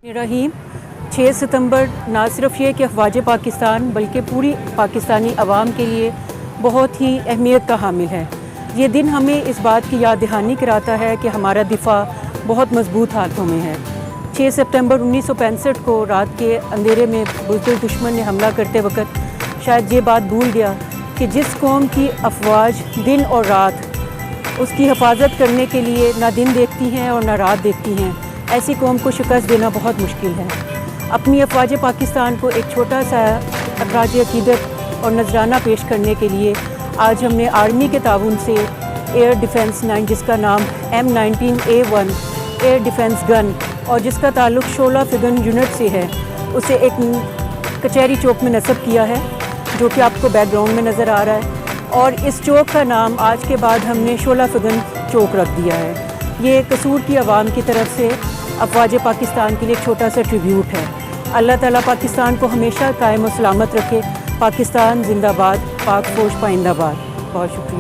रहीम 6 सितंबर ना सिर्फ ये कि अफवाज पाकिस्तान बल्कि पूरी पाकिस्तानी अवाम के लिए बहुत ही अहमियत का हामिल है। ये दिन हमें इस बात की याद दहानी कराता है कि हमारा दिफा बहुत मजबूत हाथों में है। 6 सितंबर 1965 को रात के अंधेरे में बुज़दिल दुश्मन ने हमला करते वक्त शायद ये बात भूल गया कि जिस कौम की अफवाज दिन और रात उसकी हिफाजत करने के लिए ना दिन देखती हैं और ना रात देखती हैं, ऐसी कौम को शिकस्त देना बहुत मुश्किल है। अपनी अफवाज पाकिस्तान को एक छोटा सा अखराज अकीदत और नजराना पेश करने के लिए आज हमने आर्मी के ताउन से एयर डिफेंस 9 जिसका नाम M19A1 एयर डिफेंस गन और जिसका ताल्लुक़ शोला फिगन यूनिट से है, उसे एक कचहरी चौक में नस्ब किया है जो कि आपको बैकग्राउंड में नज़र आ रहा है। और इस चौक का नाम आज के बाद हमने शोला फिगन चौक रख दिया है। ये कसूर की आवाम की तरफ से अफवाज पाकिस्तान के लिए एक छोटा सा ट्रिब्यूट है। अल्लाह ताला पाकिस्तान को हमेशा कायम और सलामत रखे। पाकिस्तान जिंदाबाद, पाक फौज पाइंदाबाद। बहुत शुक्रिया।